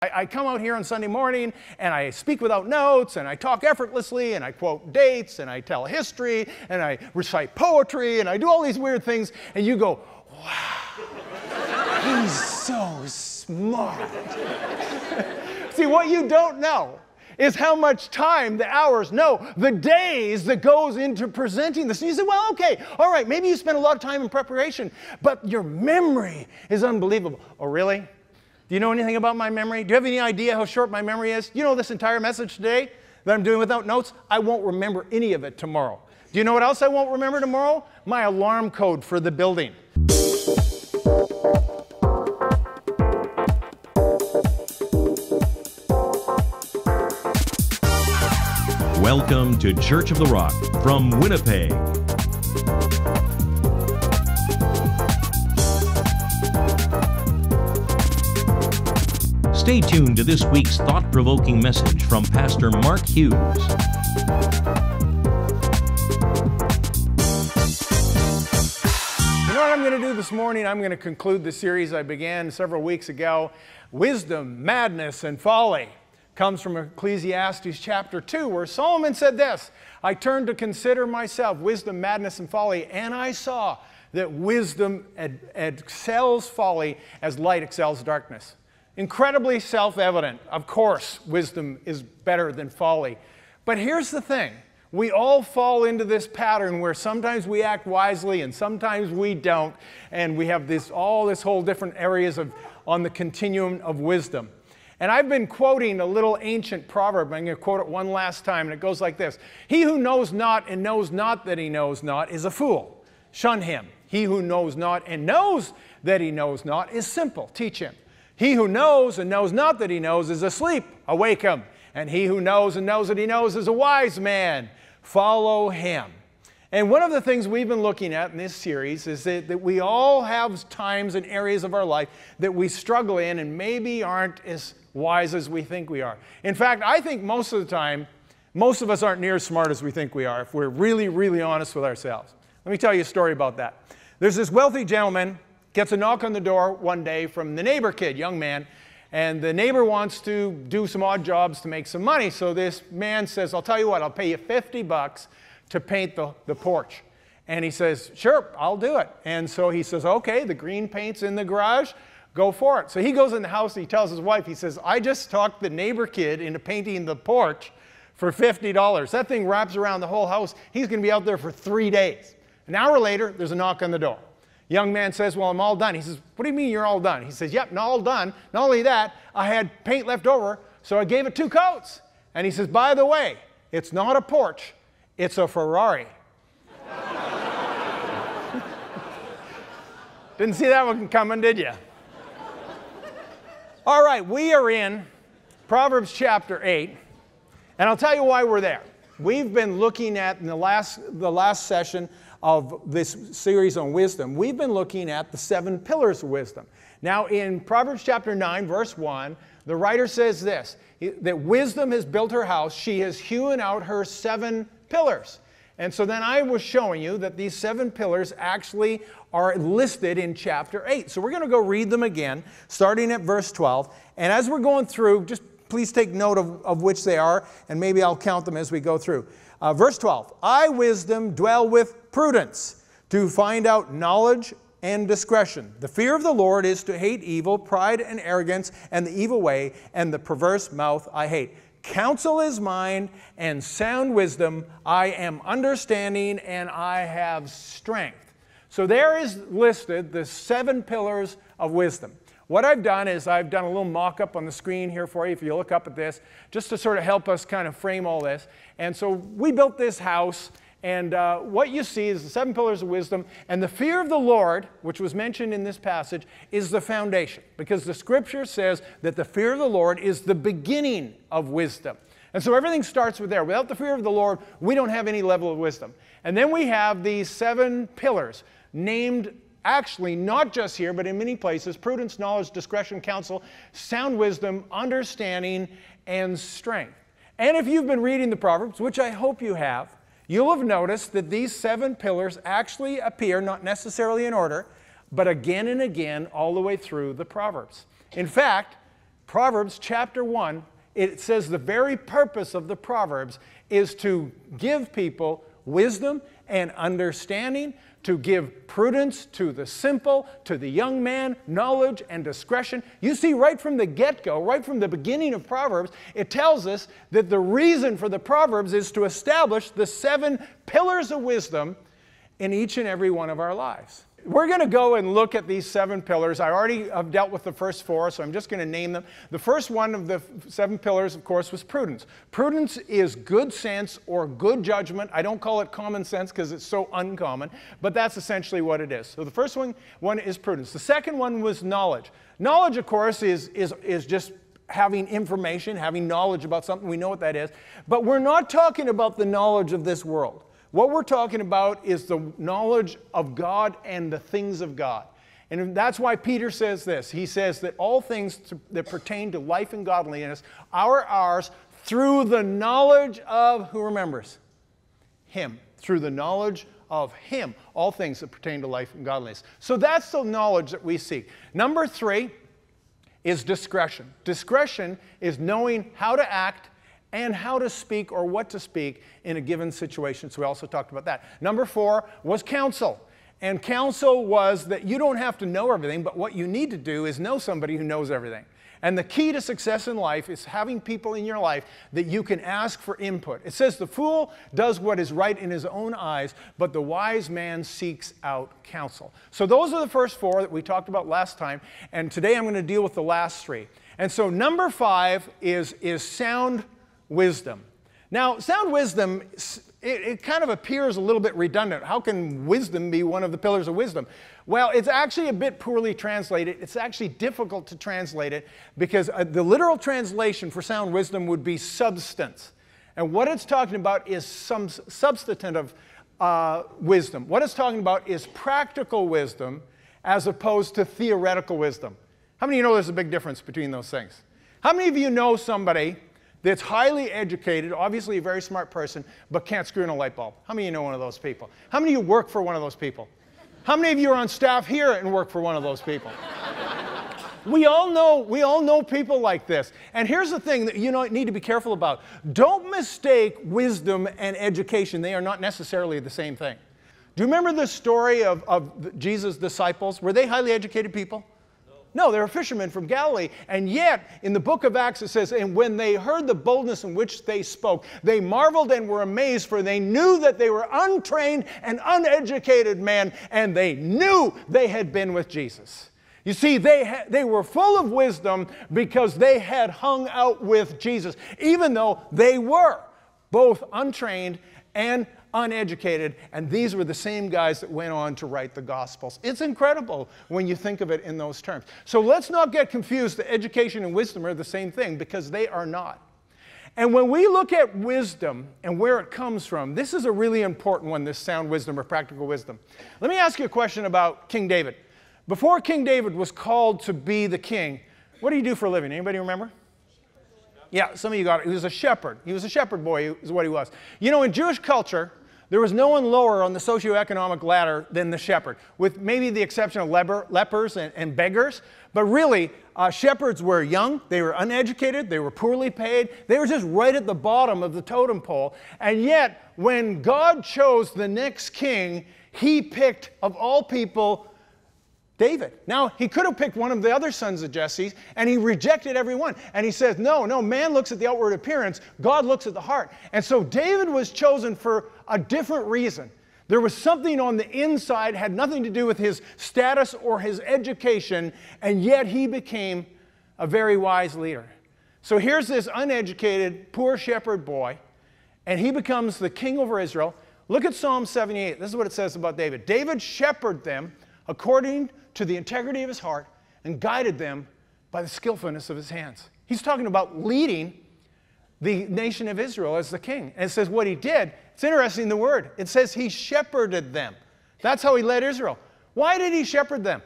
I come out here on Sunday morning and I speak without notes and I talk effortlessly and I quote dates and I tell history and I recite poetry and I do all these weird things and you go, wow, he's so smart. See, what you don't know is how much time, the hours, no, the days that goes into presenting this. And you say, well, okay, all right, maybe you spent a lot of time in preparation, but your memory is unbelievable. Oh, really? Do you know anything about my memory? Do you have any idea how short my memory is? You know this entire message today that I'm doing without notes? I won't remember any of it tomorrow. Do you know what else I won't remember tomorrow? My alarm code for the building. Welcome to Church of the Rock from Winnipeg. Stay tuned to this week's thought-provoking message from Pastor Mark Hughes. You know what I'm going to do this morning? I'm going to conclude the series I began several weeks ago. Wisdom, Madness, and Folly comes from Ecclesiastes chapter 2, where Solomon said this, I turned to consider myself, wisdom, madness, and folly, and I saw that wisdom excels folly as light excels darkness. Incredibly self-evident. Of course, wisdom is better than folly. But here's the thing. We all fall into this pattern where sometimes we act wisely and sometimes we don't. And we have all this whole different areas on the continuum of wisdom. And I've been quoting a little ancient proverb. I'm going to quote it one last time, and it goes like this. He who knows not and knows not that he knows not is a fool. Shun him. He who knows not and knows that he knows not is simple. Teach him. He who knows and knows not that he knows is asleep. Awake him. And he who knows and knows that he knows is a wise man. Follow him. And one of the things we've been looking at in this series is that we all have times and areas of our life that we struggle in and maybe aren't as wise as we think we are. In fact, I think most of the time, most of us aren't near as smart as we think we are if we're really, really honest with ourselves. Let me tell you a story about that. There's this wealthy gentleman gets a knock on the door one day from the neighbor kid, young man, and the neighbor wants to do some odd jobs to make some money. So this man says, I'll tell you what, I'll pay you $50 to paint the porch. And he says, sure, I'll do it. And so he says, okay, the green paint's in the garage, go for it. So he goes in the house and he tells his wife, he says, I just talked the neighbor kid into painting the porch for $50. That thing wraps around the whole house. He's going to be out there for 3 days. An hour later, there's a knock on the door. Young man says, well, I'm all done. He says, what do you mean you're all done? He says, yep, not all done. Not only that, I had paint left over, so I gave it 2 coats. And he says, by the way, it's not a porch, it's a Ferrari. Didn't see that one coming, did you? All right, we are in Proverbs chapter 8, and I'll tell you why we're there. We've been looking at, in the last session of this series on wisdom, we've been looking at the 7 pillars of wisdom. Now in Proverbs chapter 9, verse 1, the writer says this, that wisdom has built her house, she has hewn out her 7 pillars. And so then I was showing you that these 7 pillars actually are listed in chapter 8. So we're going to go read them again, starting at verse 12. And as we're going through, just please take note of which they are, and maybe I'll count them as we go through. Verse 12, I, wisdom, dwell with prudence, to find out knowledge and discretion. The fear of the Lord is to hate evil, pride and arrogance, and the evil way, and the perverse mouth I hate. Counsel is mine, and sound wisdom. I am understanding, and I have strength. So there is listed the 7 pillars of wisdom. What I've done is I've done a little mock-up on the screen here for you, if you look up at this, just to sort of help us kind of frame all this. And so we built this house, and what you see is the 7 pillars of wisdom, and the fear of the Lord, which was mentioned in this passage, is the foundation, because the scripture says that the fear of the Lord is the beginning of wisdom. And so everything starts with there. Without the fear of the Lord, we don't have any level of wisdom. And then we have these 7 pillars named actually not just here, but in many places: prudence, knowledge, discretion, counsel, sound wisdom, understanding, and strength. And if you've been reading the Proverbs, which I hope you have, you'll have noticed that these 7 pillars actually appear, not necessarily in order, but again and again all the way through the Proverbs. In fact, Proverbs chapter 1, it says the very purpose of the Proverbs is to give people wisdom and understanding, to give prudence to the simple, to the young man, knowledge and discretion. You see, right from the get-go, right from the beginning of Proverbs, it tells us that the reason for the Proverbs is to establish the 7 pillars of wisdom in each and every one of our lives. We're going to go and look at these 7 pillars. I already have dealt with the first 4, so I'm just going to name them. The first one of the 7 pillars, of course, was prudence. Prudence is good sense or good judgment. I don't call it common sense because it's so uncommon, but that's essentially what it is. So the first one is prudence. The second one was knowledge. Knowledge, of course, is just having information, having knowledge about something. We know what that is. But we're not talking about the knowledge of this world. What we're talking about is the knowledge of God and the things of God. And that's why Peter says this. He says that all things that pertain to life and godliness are ours through the knowledge of, who remembers? Him. Through the knowledge of Him. All things that pertain to life and godliness. So that's the knowledge that we seek. Number 3 is discretion. Discretion is knowing how to act and how to speak or what to speak in a given situation. So we also talked about that. Number 4 was counsel. And counsel was that you don't have to know everything, but what you need to do is know somebody who knows everything. And the key to success in life is having people in your life that you can ask for input. It says the fool does what is right in his own eyes, but the wise man seeks out counsel. So those are the first 4 that we talked about last time, and today I'm going to deal with the last 3. And so number 5 is sound wisdom. Now, sound wisdom, it kind of appears a little bit redundant. How can wisdom be one of the pillars of wisdom? Well, it's actually a bit poorly translated. It's actually difficult to translate it because the literal translation for sound wisdom would be substance. And what it's talking about is some substantive wisdom. What it's talking about is practical wisdom as opposed to theoretical wisdom. How many of you know there's a big difference between those things? How many of you know somebody that's highly educated, obviously a very smart person, but can't screw in a light bulb? How many of you know one of those people? How many of you work for one of those people? How many of you are on staff here and work for one of those people? We all know people like this. And here's the thing that you need to be careful about. Don't mistake wisdom and education. They are not necessarily the same thing. Do you remember the story of Jesus' disciples? Were they highly educated people? No, they were fishermen from Galilee. And yet, in the book of Acts, it says, and when they heard the boldness in which they spoke, they marveled and were amazed, for they knew that they were untrained and uneducated men, and they knew they had been with Jesus. You see, they were full of wisdom because they had hung out with Jesus, even though they were both untrained and uneducated, and these were the same guys that went on to write the Gospels. It's incredible when you think of it in those terms. So let's not get confused that education and wisdom are the same thing, because they are not. And when we look at wisdom and where it comes from, this is a really important one, this sound wisdom or practical wisdom. Let me ask you a question about King David. Before King David was called to be the king, what did he do for a living? Anybody remember? Yeah, some of you got it. He was a shepherd. He was a shepherd boy is what he was. You know, in Jewish culture, there was no one lower on the socioeconomic ladder than the shepherd, with maybe the exception of lepers and beggars. But really, shepherds were young, they were uneducated, they were poorly paid, they were just right at the bottom of the totem pole. And yet, when God chose the next king, He picked, of all people, David. Now, He could have picked one of the other sons of Jesse, and He rejected every one. And He says, no, man looks at the outward appearance, God looks at the heart. And so David was chosen for a different reason. There was something on the inside, had nothing to do with his status or his education, and yet he became a very wise leader. So here's this uneducated, poor shepherd boy, and he becomes the king over Israel. Look at Psalm 78. This is what it says about David. David shepherded them according to the integrity of his heart and guided them by the skillfulness of his hands. He's talking about leading the nation of Israel as the king. And it says what he did. It's interesting, the word. It says he shepherded them. That's how he led Israel. Why did he shepherd them?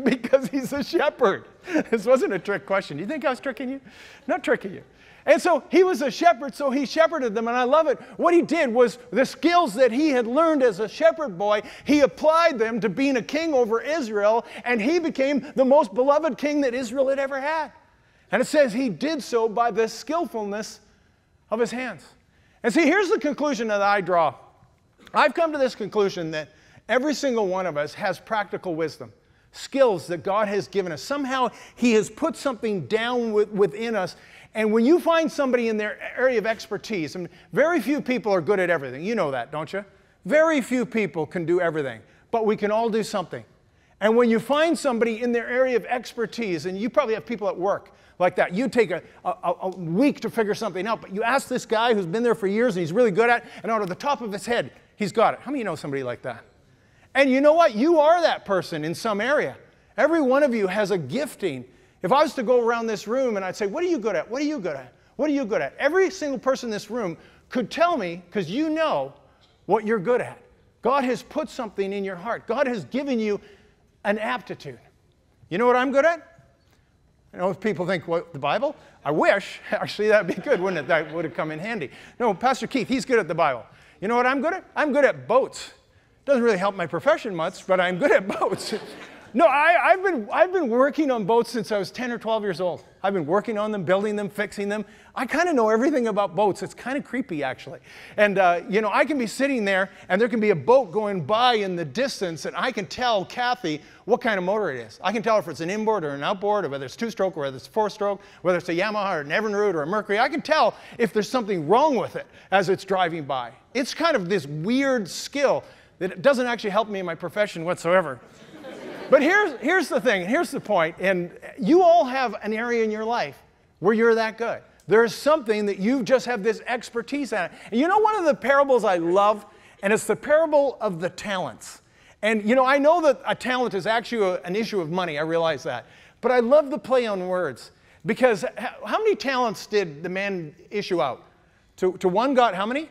because he's a shepherd. This wasn't a trick question. Do you think I was tricking you? Not tricking you. And so he was a shepherd, so he shepherded them, and I love it. What he did was the skills that he had learned as a shepherd boy, he applied them to being a king over Israel, and he became the most beloved king that Israel had ever had. And it says he did so by the skillfulness of his hands. And see, here's the conclusion that I draw. I've come to this conclusion that every single one of us has practical wisdom, skills that God has given us. Somehow he has put something down within us. And when you find somebody in their area of expertise, and very few people are good at everything. You know that, don't you? Very few people can do everything, but we can all do something. And when you find somebody in their area of expertise, and you probably have people at work like that, you take a week to figure something out, but you ask this guy who's been there for years and he's really good at it, and out of the top of his head, he's got it. How many of you know somebody like that? And you know what? You are that person in some area. Every one of you has a gifting. If I was to go around this room and I'd say, what are you good at? What are you good at? What are you good at? Every single person in this room could tell me, because you know what you're good at. God has put something in your heart. God has given you an aptitude. You know what I'm good at? I know if people think, what, the Bible? I wish. Actually, that'd be good, wouldn't it? That would have come in handy. No, Pastor Keith, he's good at the Bible. You know what I'm good at? I'm good at boats. Doesn't really help my profession much, but I'm good at boats. No, I've been working on boats since I was 10 or 12 years old. I've been working on them, building them, fixing them. I kind of know everything about boats. It's kind of creepy, actually. And, you know, I can be sitting there, and there can be a boat going by in the distance, and I can tell Kathy what kind of motor it is. I can tell if it's an inboard or an outboard, or whether it's two-stroke, or whether it's four-stroke, whether it's a Yamaha or an Evinrude or a Mercury. I can tell if there's something wrong with it as it's driving by. It's kind of this weird skill that doesn't actually help me in my profession whatsoever. But here's the thing, here's the point, and you all have an area in your life where you're that good. There's something that you just have this expertise at. And you know one of the parables I love? And it's the parable of the talents. And you know, I know that a talent is actually an issue of money, I realize that. But I love the play on words. Because how many talents did the man issue out? To one got how many?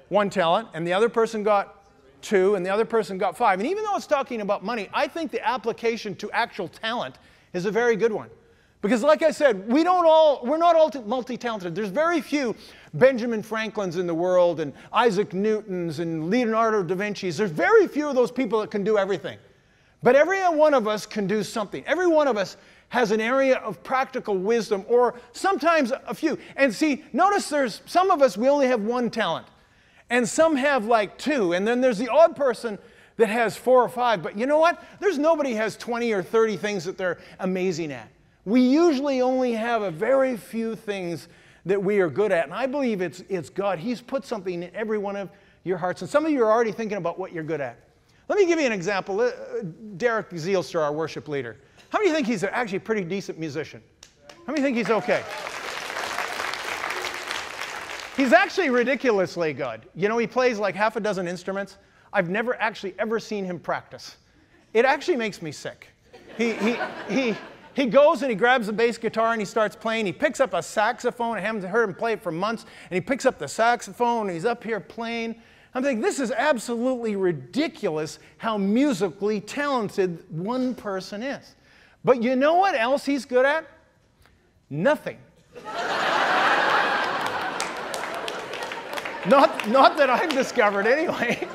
1 talent, and the other person got 2, and the other person got 5. And even though it's talking about money, I think the application to actual talent is a very good one. Because like I said, we're not all multi-talented. There's very few Benjamin Franklins in the world, and Isaac Newtons, and Leonardo da Vinci's. There's very few of those people that can do everything. But every one of us can do something. Every one of us has an area of practical wisdom, or sometimes a few. And see, notice there's some of us, we only have 1 talent. And some have like 2, and then there's the odd person that has 4 or 5. But you know what? There's nobody has 20 or 30 things that they're amazing at. We usually only have a very few things that we are good at. And I believe it's God. He's put something in every one of your hearts. And some of you are already thinking about what you're good at. Let me give you an example. Derek Zielstra, our worship leader. How many think he's actually a pretty decent musician? How many think he's okay? He's actually ridiculously good. You know, he plays like half a dozen instruments. I've never actually ever seen him practice. It actually makes me sick. He goes and he grabs the bass guitar and he starts playing. He picks up a saxophone. I haven't heard him play it for months. And he picks up the saxophone and he's up here playing. I'm thinking, this is absolutely ridiculous how musically talented one person is. But you know what else he's good at? Nothing. Not that I've discovered anyway.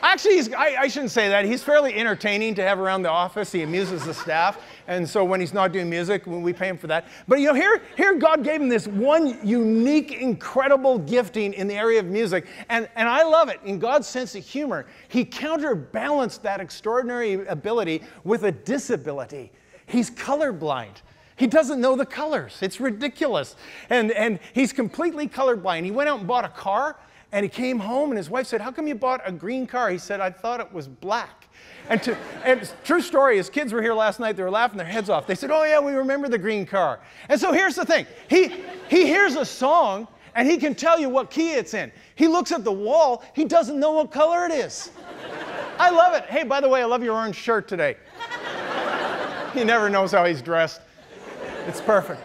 Actually, I shouldn't say that. He's fairly entertaining to have around the office. He amuses the staff. And so when he's not doing music, we pay him for that. But you know, here God gave him this one unique, incredible gifting in the area of music. And I love it. In God's sense of humor, he counterbalanced that extraordinary ability with a disability. He's colorblind. He doesn't know the colors. It's ridiculous. And he's completely colorblind. He went out and bought a car, and he came home, and his wife said, "How come you bought a green car?" He said, "I thought it was black." And true story, his kids were here last night. They were laughing their heads off. They said, "Oh, yeah, we remember the green car." And so here's the thing. He hears a song, and he can tell you what key it's in. He looks at the wall. He doesn't know what color it is. I love it. Hey, by the way, I love your orange shirt today. He never knows how he's dressed. It's perfect.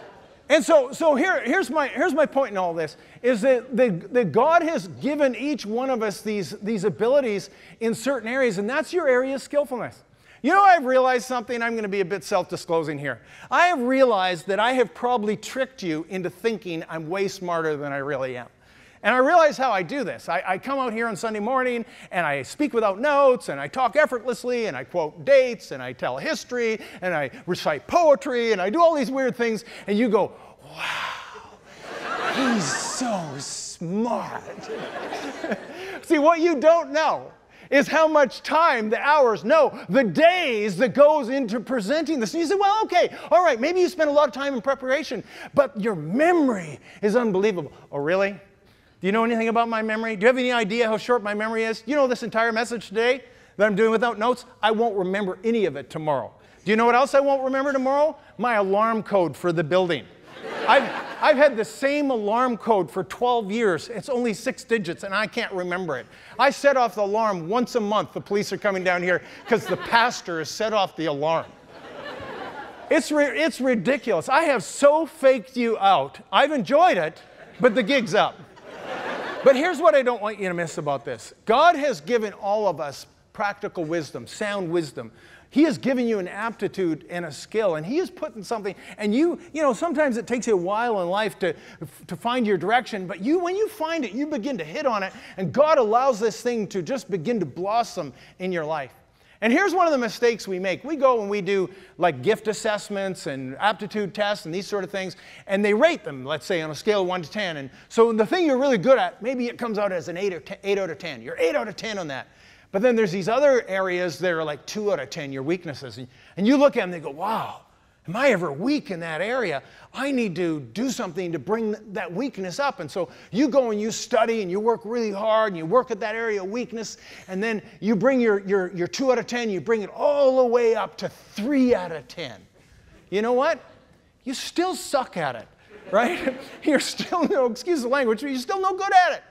And so here's my point in all this, is that God has given each one of us these abilities in certain areas, and that's your area of skillfulness. You know, I've realized something. I'm going to be a bit self-disclosing here. I have realized that I have probably tricked you into thinking I'm way smarter than I really am. And I realize how I do this. I come out here on Sunday morning, and I speak without notes, and I talk effortlessly, and I quote dates, and I tell history, and I recite poetry, and I do all these weird things, and you go, wow, he's so smart. See, what you don't know is how much time, the hours, no, the days that goes into presenting this. And you say, well, okay, all right, maybe you spent a lot of time in preparation, but your memory is unbelievable. Oh, really? Do you know anything about my memory? Do you have any idea how short my memory is? You know this entire message today that I'm doing without notes? I won't remember any of it tomorrow. Do you know what else I won't remember tomorrow? My alarm code for the building. I've had the same alarm code for 12 years. It's only 6 digits, and I can't remember it. I set off the alarm once a month. The police are coming down here because the pastor has set off the alarm. It's ridiculous. I have so faked you out. I've enjoyed it, but the gig's up. But here's what I don't want you to miss about this. God has given all of us practical wisdom, sound wisdom. He has given you an aptitude and a skill, and He has put in something, and you know, sometimes it takes you a while in life to find your direction, but when you find it, you begin to hit on it, and God allows this thing to just begin to blossom in your life. And here's one of the mistakes we make. We go and we do like gift assessments and aptitude tests and these sort of things, and they rate them, let's say, on a scale of 1 to 10. And so the thing you're really good at, maybe it comes out as an 8 out of 10. You're 8 out of 10 on that. But then there's these other areas that are like 2 out of 10, your weaknesses. And you look at them and they go, wow, am I ever weak in that area? I need to do something to bring that weakness up. And so you go and you study and you work really hard and you work at that area of weakness. And then you bring your 2 out of 10, you bring it all the way up to 3 out of 10. You know what? You still suck at it, right? You're still, no, excuse the language, but you're still no good at it.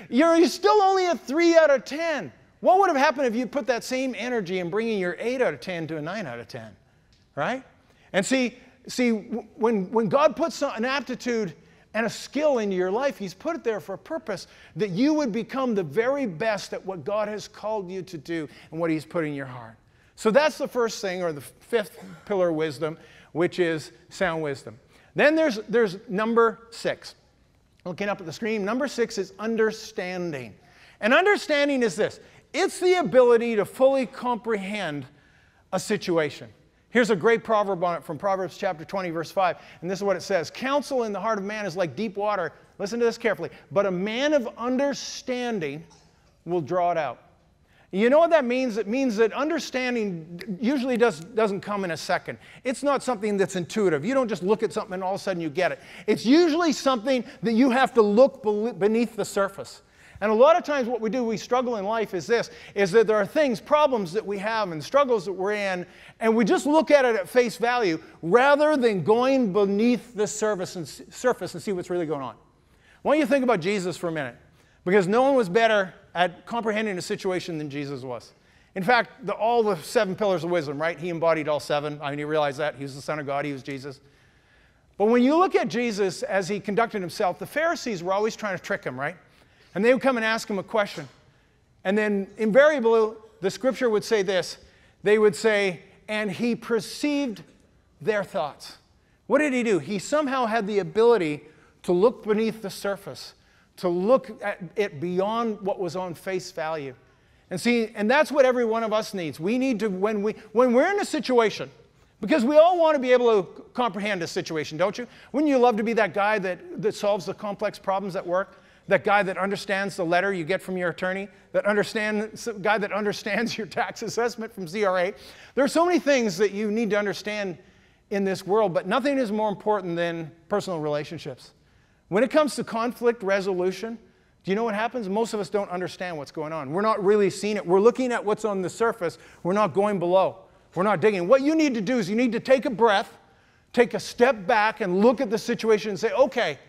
You're still only a 3 out of 10. What would have happened if you put that same energy in bringing your 8 out of 10 to a 9 out of 10, right? And see, when God puts an aptitude and a skill into your life, He's put it there for a purpose, that you would become the very best at what God has called you to do and what He's put in your heart. So that's the first thing, or the 5th pillar of wisdom, which is sound wisdom. Then there's number 6. Looking up at the screen, number 6 is understanding. And understanding is this. It's the ability to fully comprehend a situation. Here's a great proverb on it from Proverbs chapter 20, verse 5. And this is what it says. Counsel in the heart of man is like deep water. Listen to this carefully. But a man of understanding will draw it out. You know what that means? It means that understanding usually doesn't come in a second. It's not something that's intuitive. You don't just look at something and all of a sudden you get it. It's usually something that you have to look beneath the surface. And a lot of times what we do, we struggle in life is this, is that there are things, problems that we have and struggles that we're in, and we just look at it at face value rather than going beneath the surface and see what's really going on. I want you to think about Jesus for a minute, because no one was better at comprehending a situation than Jesus was. In fact, all the 7 pillars of wisdom, right? He embodied all 7. I mean, you realize that. He was the Son of God. He was Jesus. But when you look at Jesus as He conducted Himself, the Pharisees were always trying to trick Him, right? And they would come and ask Him a question. And then invariably, the scripture would say this. They would say, and He perceived their thoughts. What did He do? He somehow had the ability to look beneath the surface, to look at it beyond what was on face value. And see, and that's what every one of us needs. We need to, when we're in a situation, because we all want to be able to comprehend a situation, don't you? Wouldn't you love to be that guy that solves the complex problems at work? That guy that understands the letter you get from your attorney, guy that understands your tax assessment from CRA. There are so many things that you need to understand in this world, but nothing is more important than personal relationships. When it comes to conflict resolution, do you know what happens? Most of us don't understand what's going on. We're not really seeing it. We're looking at what's on the surface. We're not going below. We're not digging. What you need to do is you need to take a breath, take a step back and look at the situation and say, okay,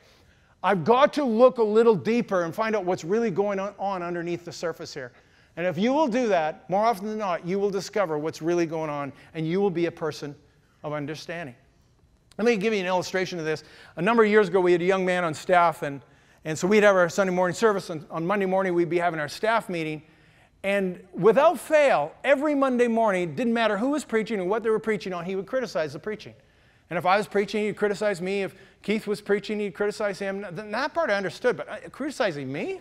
I've got to look a little deeper and find out what's really going on underneath the surface here. And if you will do that, more often than not, you will discover what's really going on, and you will be a person of understanding. Let me give you an illustration of this. A number of years ago, we had a young man on staff, and so we'd have our Sunday morning service. On Monday morning, we'd be having our staff meeting. And without fail, every Monday morning, it didn't matter who was preaching and what they were preaching on, he would criticize the preaching. And if I was preaching, he'd criticize me. If Keith was preaching, he'd criticize him. That part I understood, but criticizing me?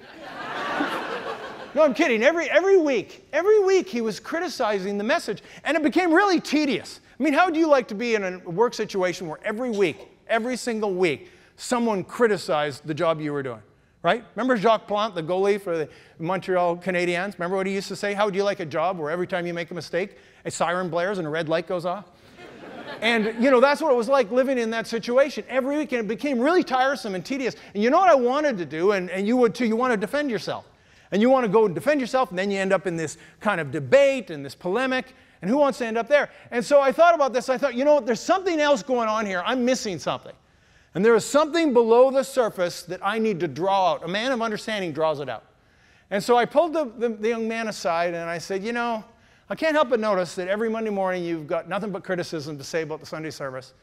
No, I'm kidding. Every week he was criticizing the message, and it became really tedious. I mean, how would you like to be in a work situation where every single week, someone criticized the job you were doing? Right? Remember Jacques Plante, the goalie for the Montreal Canadiens? Remember what he used to say? How would you like a job where every time you make a mistake, a siren blares and a red light goes off? And, you know, that's what it was like living in that situation every week, and it became really tiresome and tedious. And you know what I wanted to do, and you would too, you want to defend yourself. And you want to go and defend yourself, and then you end up in this kind of debate and this polemic, and who wants to end up there? And so I thought about this. I thought, you know what, there's something else going on here. I'm missing something. And there is something below the surface that I need to draw out. A man of understanding draws it out. And so I pulled the young man aside and I said, you know, I can't help but notice that every Monday morning you've got nothing but criticism to say about the Sunday service.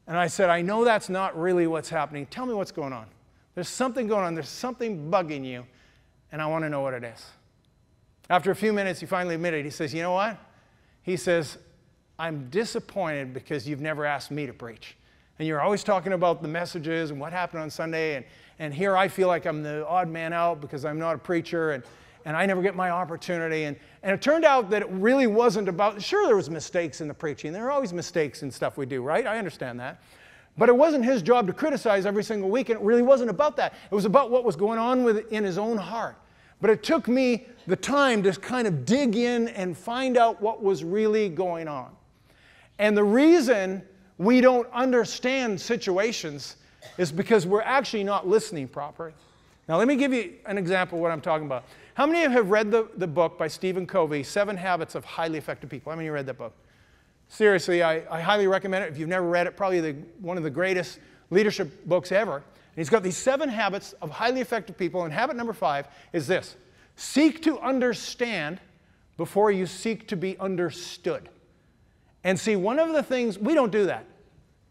And I said, I know that's not really what's happening. Tell me what's going on. There's something going on. There's something bugging you, and I want to know what it is. After a few minutes, he finally admitted. He says, you know what? He says, I'm disappointed because you've never asked me to preach. And you're always talking about the messages and what happened on Sunday. And here I feel like I'm the odd man out because I'm not a preacher. And I never get my opportunity. And it turned out that it really wasn't about, sure there was mistakes in the preaching. There are always mistakes in stuff we do, right? I understand that. But it wasn't his job to criticize every single week. And it really wasn't about that. It was about what was going on in his own heart. But it took me the time to kind of dig in and find out what was really going on. And the reason we don't understand situations is because we're actually not listening properly. Now, let me give you an example of what I'm talking about. How many of you have read the book by Stephen Covey, 7 Habits of Highly Effective People? How many of you read that book? Seriously, I highly recommend it. If you've never read it, probably one of the greatest leadership books ever. And he's got these 7 habits of highly effective people, and habit number 5 is this: seek to understand before you seek to be understood. And see, one of the things, we don't do that.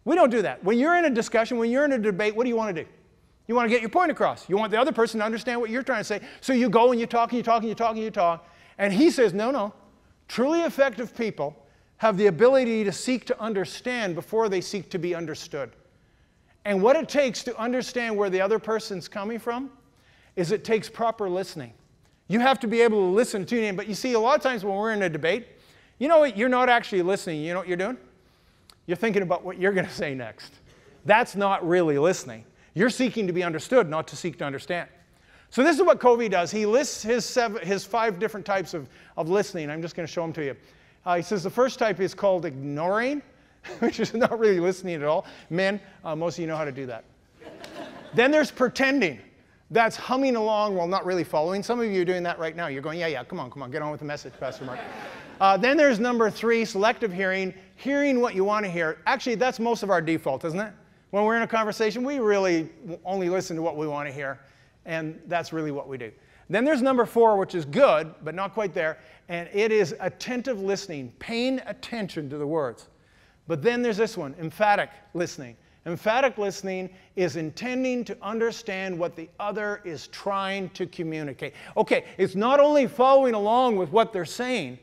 We don't do that. When you're in a discussion, when you're in a debate, what do you want to do? You want to get your point across. You want the other person to understand what you're trying to say. So you go and you talk and you talk and you talk and you talk. And he says, no. Truly effective people have the ability to seek to understand before they seek to be understood. And what it takes to understand where the other person's coming from is it takes proper listening. You have to be able to listen to him. But you see, a lot of times when we're in a debate, you know what? You're not actually listening. You know what you're doing? You're thinking about what you're going to say next. That's not really listening. You're seeking to be understood, not to seek to understand. So this is what Covey does. He lists his 5 different types of listening. I'm just going to show them to you. He says the first type is called ignoring, which is not really listening at all. Men, most of you know how to do that. Then there's pretending. That's humming along while not really following. Some of you are doing that right now. You're going, yeah, come on, get on with the message, Pastor Mark. Then there's number 3, selective hearing, hearing what you want to hear. Actually, that's most of our default, isn't it? When we're in a conversation, we really only listen to what we want to hear, and that's really what we do. Then there's number 4, which is good, but not quite there, and it is attentive listening, paying attention to the words. But then there's this one, emphatic listening. Emphatic listening is intending to understand what the other is trying to communicate. Okay, it's not only following along with what they're saying,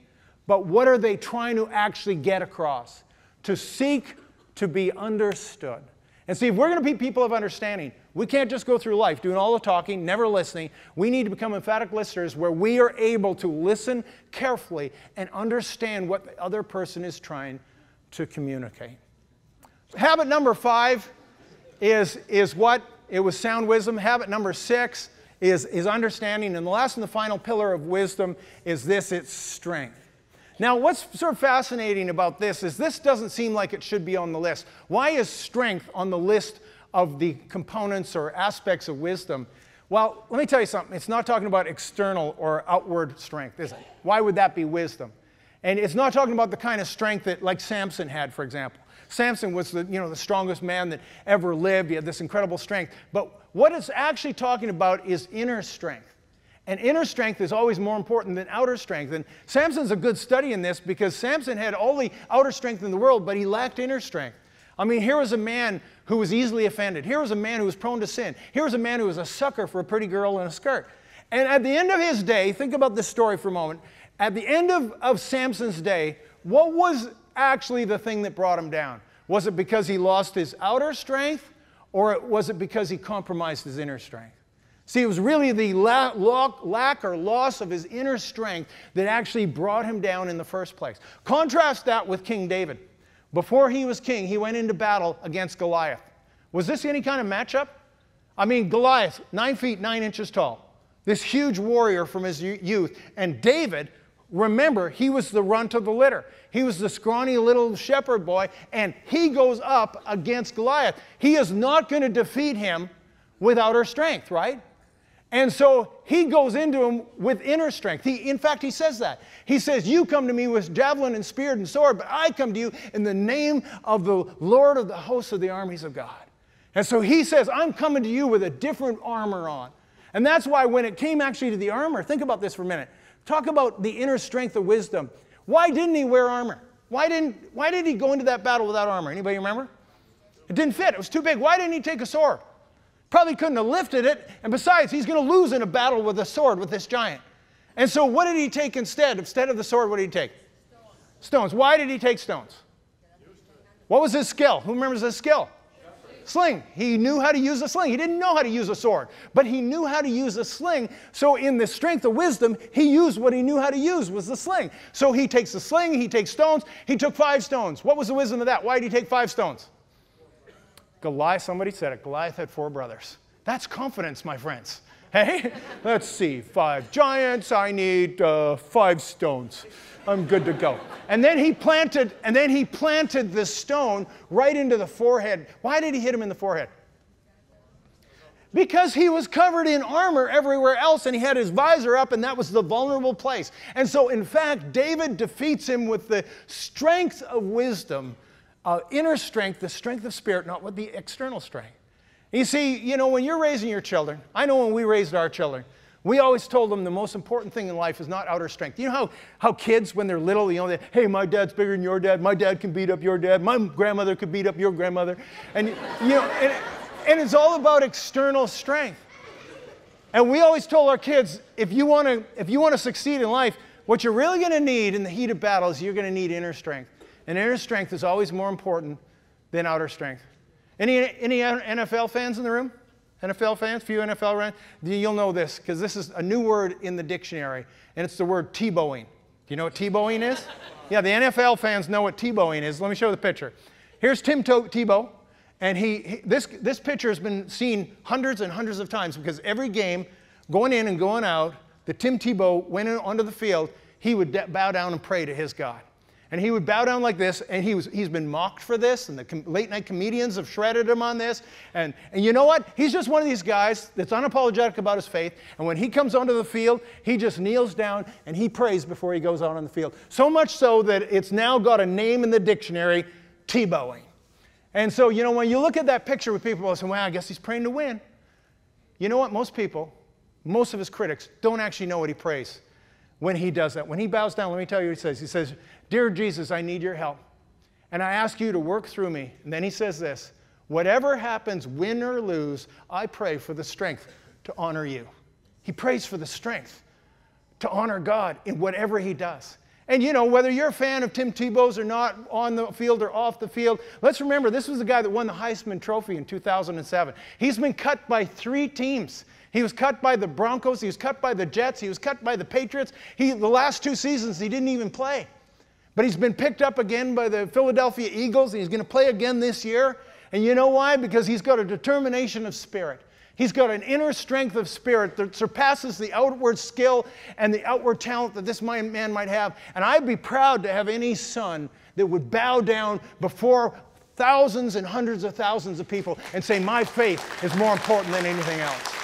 but what are they trying to actually get across? To seek to be understood. And see, if we're going to be people of understanding, we can't just go through life doing all the talking, never listening. We need to become emphatic listeners where we are able to listen carefully and understand what the other person is trying to communicate. Habit number 5 is what? It was sound wisdom. Habit number 6 is understanding. And the last and the final pillar of wisdom is this: it's strength. Now, what's sort of fascinating about this is this doesn't seem like it should be on the list. Why is strength on the list of the components or aspects of wisdom? Well, let me tell you something. It's not talking about external or outward strength, is it? Why would that be wisdom? And it's not talking about the kind of strength that, like Samson had, for example. Samson was the strongest man that ever lived. He had this incredible strength. But what it's actually talking about is inner strength. And inner strength is always more important than outer strength. And Samson's a good study in this because Samson had all the outer strength in the world, but he lacked inner strength. I mean, here was a man who was easily offended. Here was a man who was prone to sin. Here was a man who was a sucker for a pretty girl in a skirt. And at the end of his day, think about this story for a moment. At the end of Samson's day, what was actually the thing that brought him down? Was it because he lost his outer strength, or was it because he compromised his inner strength? See, it was really the lack or loss of his inner strength that actually brought him down in the first place. Contrast that with King David. Before he was king, he went into battle against Goliath. Was this any kind of matchup? I mean, Goliath, 9 feet 9 inches tall. This huge warrior from his youth. And David, remember, he was the runt of the litter. He was the scrawny little shepherd boy, and he goes up against Goliath. He is not going to defeat him without her strength, right? And so he goes into him with inner strength. In fact, he says that. He says, you come to me with javelin and spear and sword, but I come to you in the name of the Lord of the hosts of the armies of God. And so he says, I'm coming to you with a different armor on. And that's why when it came actually to the armor, think about this for a minute. Talk about the inner strength of wisdom. Why didn't he wear armor? Why did he go into that battle without armor? Anybody remember? It didn't fit. It was too big. Why didn't he take a sword? Probably couldn't have lifted it. And besides, he's going to lose in a battle with a sword with this giant. And so what did he take instead? Instead of the sword, what did he take? Stones. Why did he take stones? What was his skill? Who remembers his skill? Sling. He knew how to use a sling. He didn't know how to use a sword, but he knew how to use a sling. So in the strength of wisdom, he used what he knew how to use, was the sling. So he takes the sling, he takes stones. He took 5 stones. What was the wisdom of that? Why did he take 5 stones? Goliath, somebody said it, Goliath had 4 brothers. That's confidence, my friends. Hey, let's see, 5 giants, I need 5 stones. I'm good to go. And then he planted this stone right into the forehead. Why did he hit him in the forehead? Because he was covered in armor everywhere else, and he had his visor up, and that was the vulnerable place. And so, in fact, David defeats him with the strength of wisdom, inner strength, the strength of spirit, not with the external strength. You see, you know, when you're raising your children, I know when we raised our children, we always told them the most important thing in life is not outer strength. You know how kids, when they're little, you know, hey, my dad's bigger than your dad. My dad can beat up your dad. My grandmother could beat up your grandmother. And, you know, and it's all about external strength. And we always told our kids, if you want to succeed in life, what you're really going to need in the heat of battle is you're going to need inner strength. And inner strength is always more important than outer strength. Any NFL fans in the room? NFL fans, few NFL fans, you'll know this because this is a new word in the dictionary, and it's the word Tebowing. Do you know what Tebowing is? Yeah, the NFL fans know what Tebowing is. Let me show you the picture. Here's Tim Tebow, and this picture has been seen hundreds and hundreds of times because every game, going in and going out, that Tim Tebow went onto the field, he would bow down and pray to his God. And he would bow down like this, and he's been mocked for this, and the late-night comedians have shredded him on this. And you know what? He's just one of these guys that's unapologetic about his faith, and when he comes onto the field, he just kneels down, and he prays before he goes out on the field. So much so that it's now got a name in the dictionary, Tebowing. And so, you know, when you look at that picture with people say, well, I guess he's praying to win. You know what? Most people, most of his critics, don't actually know what he prays when he does that. When he bows down, let me tell you what he says. He says, dear Jesus, I need your help, and I ask you to work through me. And then he says this, whatever happens, win or lose, I pray for the strength to honor you. He prays for the strength to honor God in whatever he does. And you know, whether you're a fan of Tim Tebow's or not, on the field or off the field, let's remember this was the guy that won the Heisman Trophy in 2007. He's been cut by 3 teams. He was cut by the Broncos, he was cut by the Jets, he was cut by the Patriots. The last 2 seasons he didn't even play. But he's been picked up again by the Philadelphia Eagles, and he's going to play again this year. And you know why? Because he's got a determination of spirit. He's got an inner strength of spirit that surpasses the outward skill and the outward talent that this man might have. And I'd be proud to have any son that would bow down before thousands and hundreds of thousands of people and say, my faith is more important than anything else.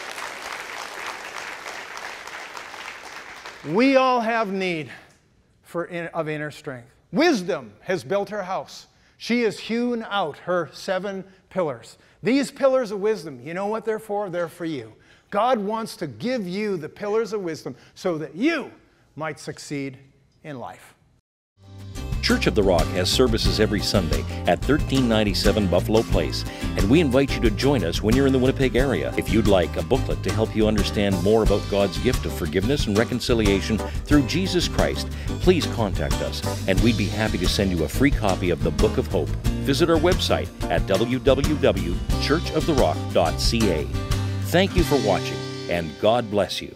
We all have need of inner strength. Wisdom has built her house. She has hewn out her 7 pillars. These pillars of wisdom, you know what they're for? They're for you. God wants to give you the pillars of wisdom so that you might succeed in life. Church of the Rock has services every Sunday at 1397 Buffalo Place, and we invite you to join us when you're in the Winnipeg area. If you'd like a booklet to help you understand more about God's gift of forgiveness and reconciliation through Jesus Christ, please contact us, and we'd be happy to send you a free copy of the Book of Hope. Visit our website at www.churchoftherock.ca. Thank you for watching, and God bless you.